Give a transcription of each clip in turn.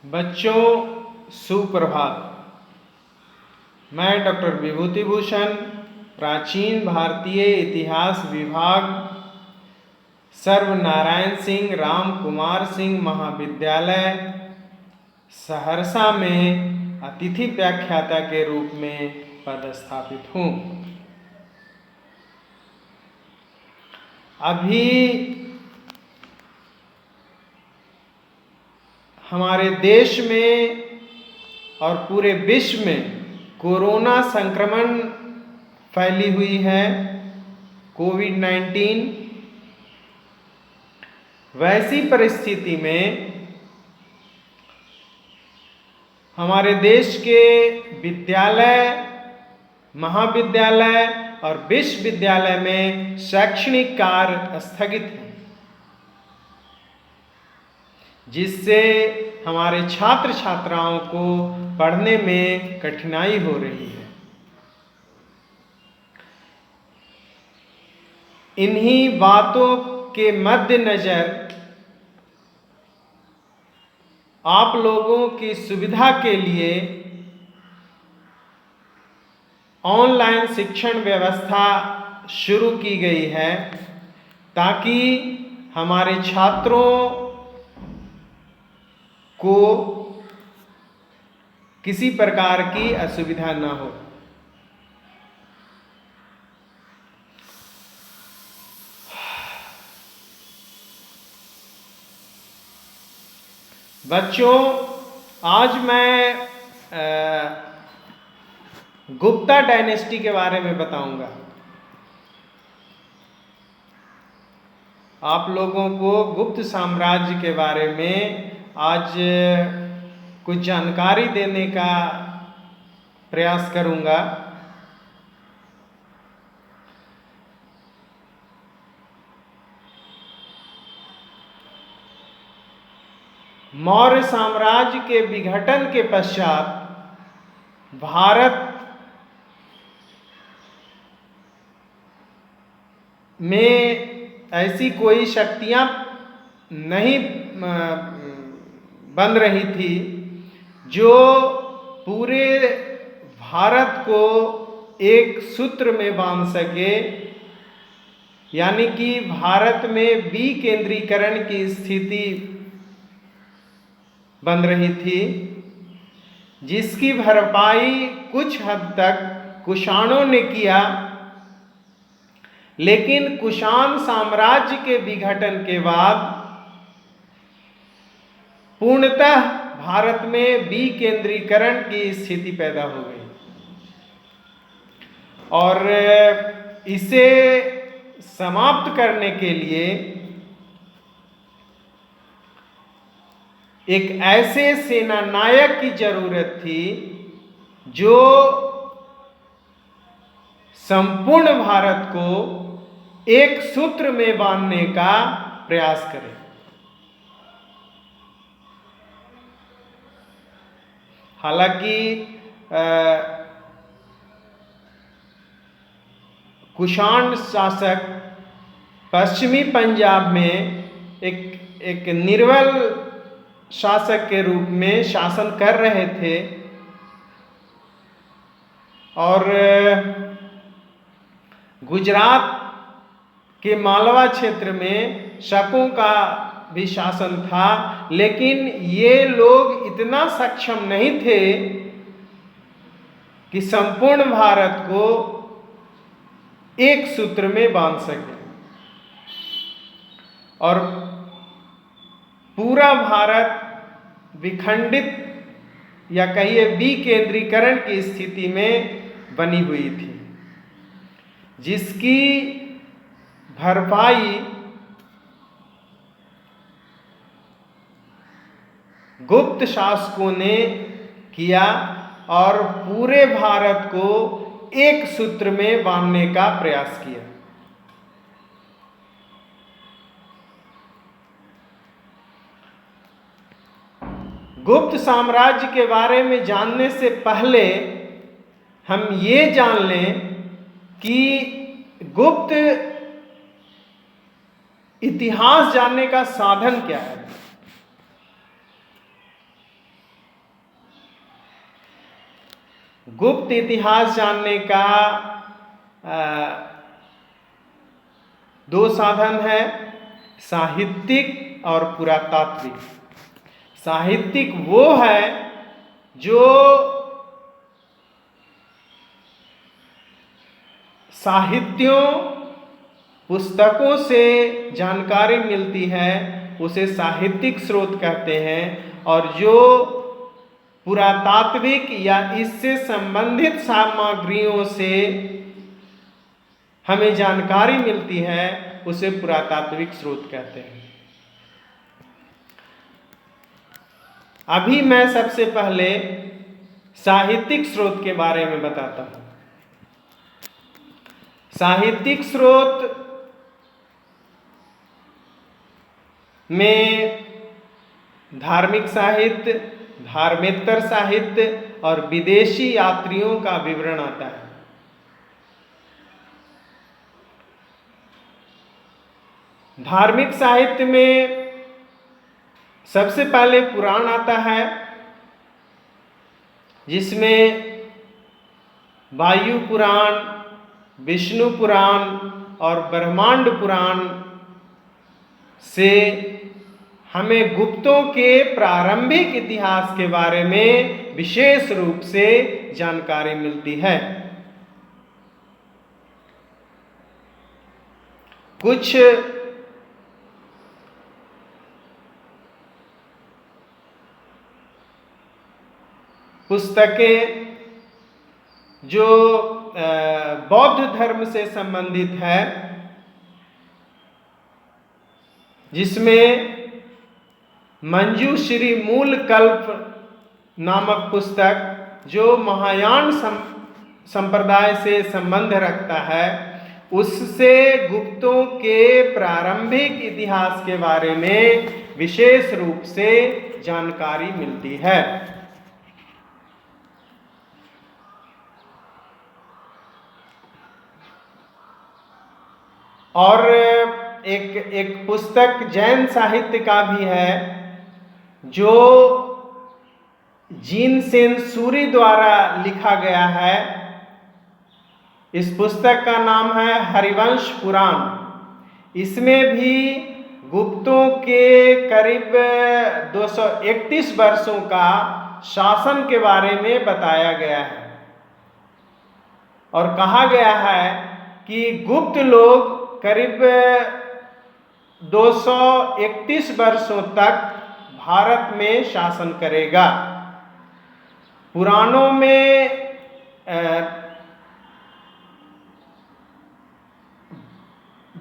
बच्चों सुप्रभात। मैं डॉक्टर विभूति भूषण, प्राचीन भारतीय इतिहास विभाग सर्वनारायण सिंह राम कुमार सिंह महाविद्यालय सहरसा में अतिथि व्याख्याता के रूप में पदस्थापित हूँ। अभी हमारे देश में और पूरे विश्व में कोरोना संक्रमण फैली हुई है, कोविड-19। वैसी परिस्थिति में हमारे देश के विद्यालय, महाविद्यालय और विश्वविद्यालय में शैक्षणिक कार्य स्थगित है, जिससे हमारे छात्र छात्राओं को पढ़ने में कठिनाई हो रही है। इन्हीं बातों के मद्देनजर आप लोगों की सुविधा के लिए ऑनलाइन शिक्षण व्यवस्था शुरू की गई है, ताकि हमारे छात्रों को किसी प्रकार की असुविधा न हो। बच्चों, आज मैं गुप्ता डायनेस्टी के बारे में बताऊंगा। आप लोगों को गुप्त साम्राज्य के बारे में आज कुछ जानकारी देने का प्रयास करूंगा। मौर्य साम्राज्य के विघटन के पश्चात भारत में ऐसी कोई शक्तियां नहीं बन रही थी जो पूरे भारत को एक सूत्र में बांध सके, यानी कि भारत में विकेंद्रीकरण की स्थिति बन रही थी, जिसकी भरपाई कुछ हद तक कुषाणों ने किया। लेकिन कुषाण साम्राज्य के विघटन के बाद पूर्णतः भारत में विकेंद्रीकरण की स्थिति पैदा हो गई और इसे समाप्त करने के लिए एक ऐसे सेना नायक की जरूरत थी जो संपूर्ण भारत को एक सूत्र में बांधने का प्रयास करे। हालांकि कुषाण शासक पश्चिमी पंजाब में एक निर्बल शासक के रूप में शासन कर रहे थे और गुजरात के मालवा क्षेत्र में शकों का भी शासन था। लेकिन ये लोग इतना सक्षम नहीं थे कि संपूर्ण भारत को एक सूत्र में बांध सके और पूरा भारत विखंडित या कहिए विकेंद्रीकरण की स्थिति में बनी हुई थी, जिसकी भरपाई गुप्त शासकों ने किया और पूरे भारत को एक सूत्र में बांधने का प्रयास किया। गुप्त साम्राज्य के बारे में जानने से पहले हम ये जान लें कि गुप्त इतिहास जानने का साधन क्या है। गुप्त इतिहास जानने का दो साधन है, साहित्यिक और पुरातात्विक। साहित्यिक वो है जो साहित्यों पुस्तकों से जानकारी मिलती है, उसे साहित्यिक स्रोत कहते हैं। और जो पुरातात्विक या इससे संबंधित सामग्रियों से हमें जानकारी मिलती है, उसे पुरातात्विक स्रोत कहते हैं। अभी मैं सबसे पहले साहित्यिक स्रोत के बारे में बताता हूं। साहित्यिक स्रोत में धार्मिक साहित्य, धर्मेतर साहित्य और विदेशी यात्रियों का विवरण आता है। धार्मिक साहित्य में सबसे पहले पुराण आता है, जिसमें वायु पुराण, विष्णु पुराण और ब्रह्मांड पुराण से हमें गुप्तों के प्रारंभिक इतिहास के बारे में विशेष रूप से जानकारी मिलती है। कुछ पुस्तकें जो बौद्ध धर्म से संबंधित है, जिसमें मंजूश्री मूल कल्प नामक पुस्तक जो महायान संप्रदाय से संबंध रखता है, उससे गुप्तों के प्रारंभिक इतिहास के बारे में विशेष रूप से जानकारी मिलती है। और एक पुस्तक जैन साहित्य का भी है, जो जिनसेन सूरी द्वारा लिखा गया है। इस पुस्तक का नाम है हरिवंश पुराण। इसमें भी गुप्तों के करीब 231 वर्षों का शासन के बारे में बताया गया है और कहा गया है कि गुप्त लोग करीब 231 वर्षों तक भारत में शासन करेगा। पुराणों में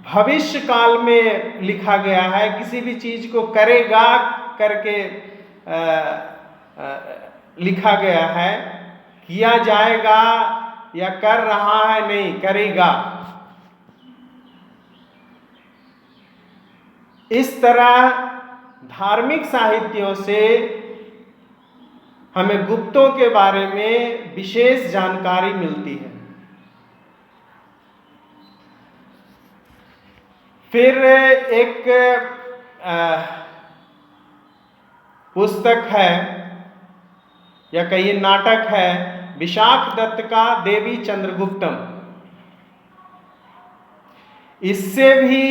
भविष्य काल में लिखा गया है, किसी भी चीज को करेगा करके लिखा गया है, किया जाएगा या कर रहा है, नहीं करेगा। इस तरह धार्मिक साहित्यों से हमें गुप्तों के बारे में विशेष जानकारी मिलती है। फिर एक पुस्तक है या कहिए नाटक है, विशाख दत्त का देवी चंद्रगुप्तम। इससे भी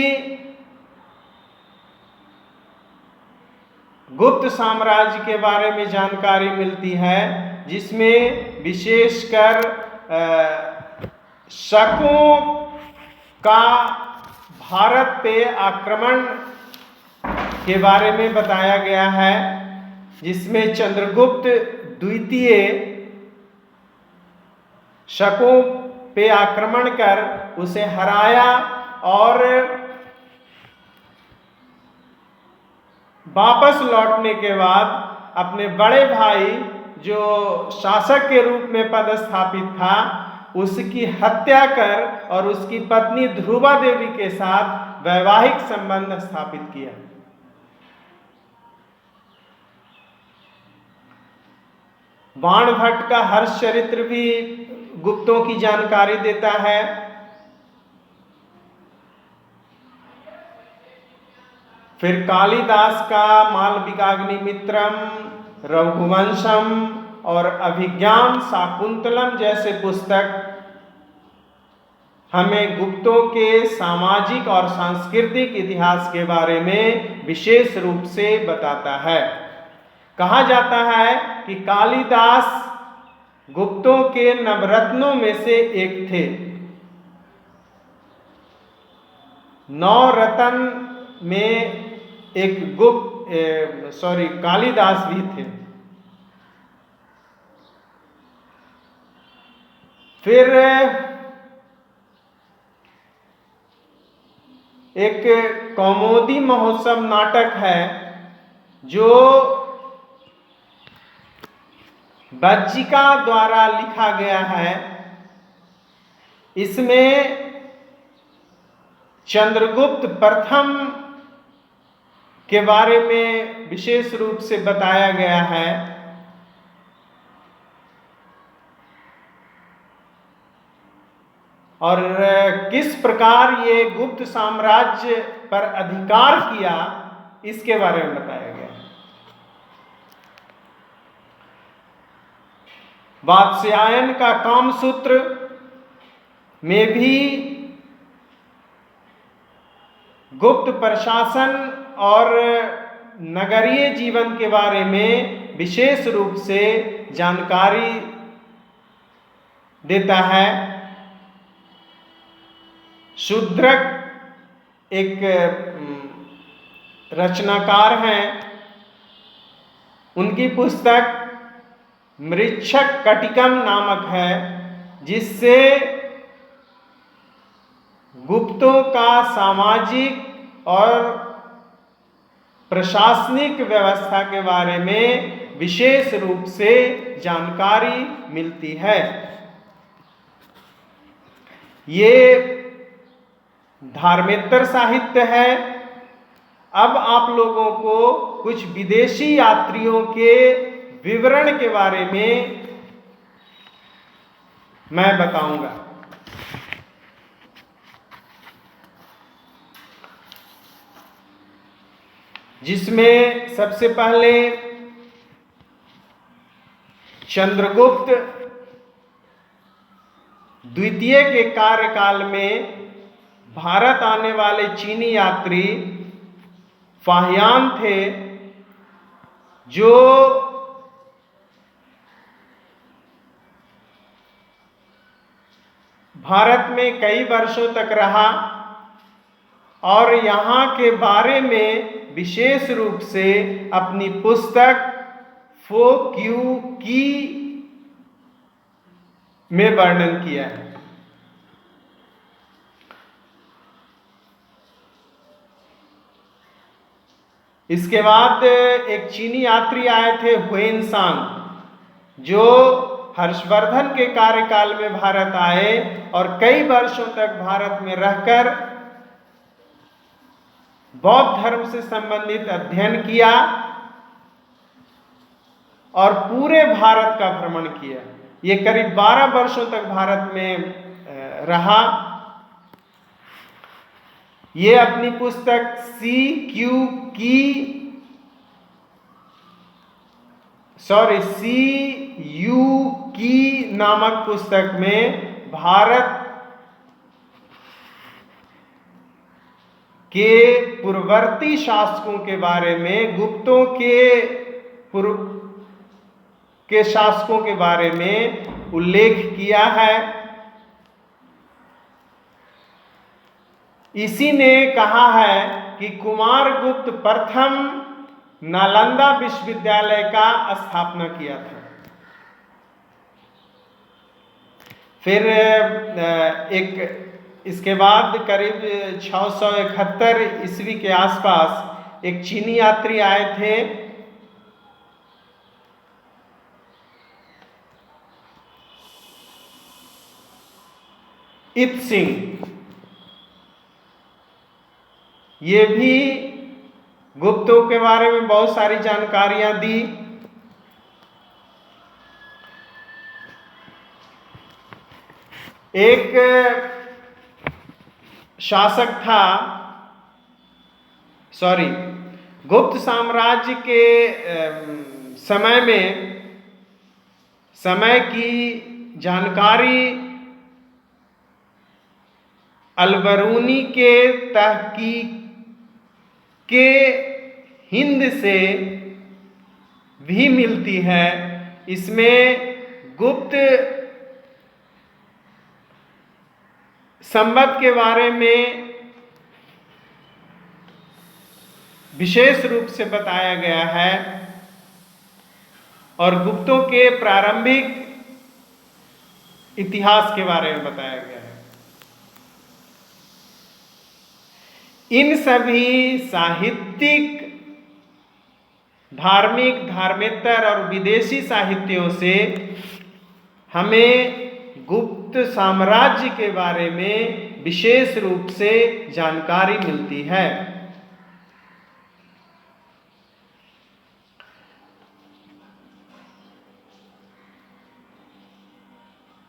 गुप्त साम्राज्य के बारे में जानकारी मिलती है, जिसमें विशेषकर शकों का भारत पे आक्रमण के बारे में बताया गया है, जिसमें चंद्रगुप्त द्वितीय शकों पे आक्रमण कर उसे हराया और वापस लौटने के बाद अपने बड़े भाई जो शासक के रूप में पदस्थापित था, उसकी हत्या कर और उसकी पत्नी ध्रुवा देवी के साथ वैवाहिक संबंध स्थापित किया। बाणभट्ट का हर्ष चरित्र भी गुप्तों की जानकारी देता है। फिर कालिदास का मालविकाग्निमित्रम, रघुवंशम और अभिज्ञान शाकुंतलम जैसे पुस्तक हमें गुप्तों के सामाजिक और सांस्कृतिक इतिहास के बारे में विशेष रूप से बताता है। कहा जाता है कि कालिदास गुप्तों के नवरत्नों में से एक थे। 9 रत्न में एक कालिदास भी थे। फिर एक कौमुदी महोत्सव नाटक है जो बज्जिका द्वारा लिखा गया है। इसमें चंद्रगुप्त प्रथम के बारे में विशेष रूप से बताया गया है। और किस प्रकार ये गुप्त साम्राज्य पर अधिकार किया इसके बारे में बताया गया। वात्स्यायन का कामसूत्र में भी गुप्त प्रशासन और नगरीय जीवन के बारे में विशेष रूप से जानकारी देता है। शूद्रक एक रचनाकार हैं। उनकी पुस्तक मृच्छक कटिकम नामक है, जिससे गुप्तों का सामाजिक और प्रशासनिक व्यवस्था के बारे में विशेष रूप से जानकारी मिलती है। ये धार्मेतर साहित्य है। अब आप लोगों को कुछ विदेशी यात्रियों के विवरण के बारे में मैं बताऊंगा। जिसमें सबसे पहले चंद्रगुप्त द्वितीय के कार्यकाल में भारत आने वाले चीनी यात्री फाहियान थे, जो भारत में कई वर्षों तक रहा और यहाँ के बारे में विशेष रूप से अपनी पुस्तक फो क्यू की में वर्णन किया है। इसके बाद एक चीनी यात्री आए थे हुएनसांग, जो हर्षवर्धन के कार्यकाल में भारत आए और कई वर्षों तक भारत में रहकर बौद्ध धर्म से संबंधित अध्ययन किया और पूरे भारत का भ्रमण किया। ये करीब 12 वर्षों तक भारत में रहा। ये अपनी पुस्तक CU की नामक पुस्तक में भारत के पूर्ववर्ती शासकों के बारे में, गुप्तों के शासकों के बारे में उल्लेख किया है। इसी ने कहा है कि कुमारगुप्त प्रथम नालंदा विश्वविद्यालय का स्थापना किया था। फिर इसके बाद करीब 671 ईस्वी के आसपास एक चीनी यात्री आए थे, इत सिंह। ये भी गुप्तों के बारे में बहुत सारी जानकारियां दी। एक शासक था, गुप्त साम्राज्य के समय में समय की जानकारी अलबरूनी के तहकीक के हिंद से भी मिलती है। इसमें गुप्त संबंध के बारे में विशेष रूप से बताया गया है और गुप्तों के प्रारंभिक इतिहास के बारे में बताया गया है। इन सभी साहित्यिक, धार्मिक, धार्मेतर और विदेशी साहित्यों से हमें गुप्त साम्राज्य के बारे में विशेष रूप से जानकारी मिलती है।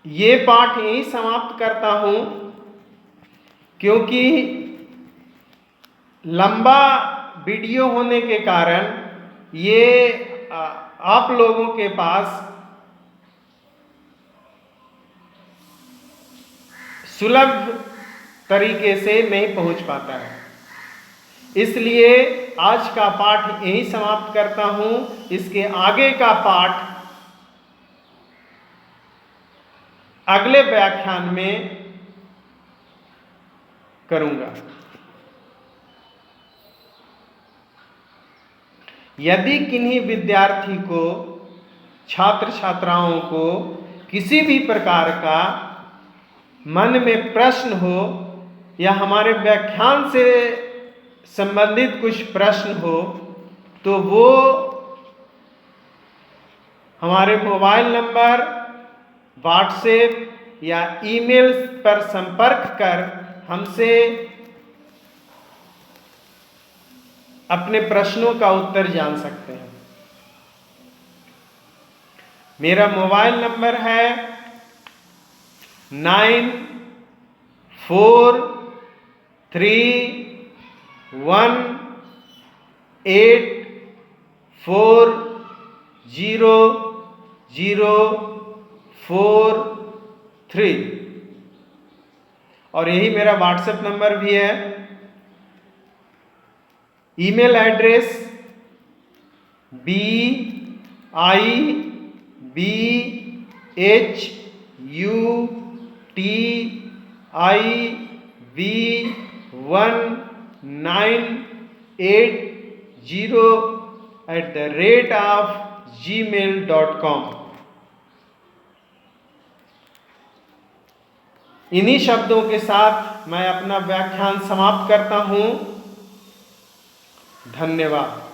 ये पाठ यहीं समाप्त करता हूं, क्योंकि लंबा वीडियो होने के कारण ये आप लोगों के पास सुलभ तरीके से नहीं पहुंच पाता है। इसलिए आज का पाठ यहीं समाप्त करता हूं। इसके आगे का पाठ अगले व्याख्यान में करूंगा। यदि किन्हीं विद्यार्थी को, छात्र छात्राओं को किसी भी प्रकार का मन में प्रश्न हो या हमारे व्याख्यान से संबंधित कुछ प्रश्न हो, तो वो हमारे मोबाइल नंबर, व्हाट्सएप या ईमेल पर संपर्क कर हमसे अपने प्रश्नों का उत्तर जान सकते हैं। मेरा मोबाइल नंबर है 9441840043 और यही मेरा व्हाट्सएप नंबर भी है। Email address biiv1980@gmail.com। इन्हीं शब्दों के साथ मैं अपना व्याख्यान समाप्त करता हूं। धन्यवाद।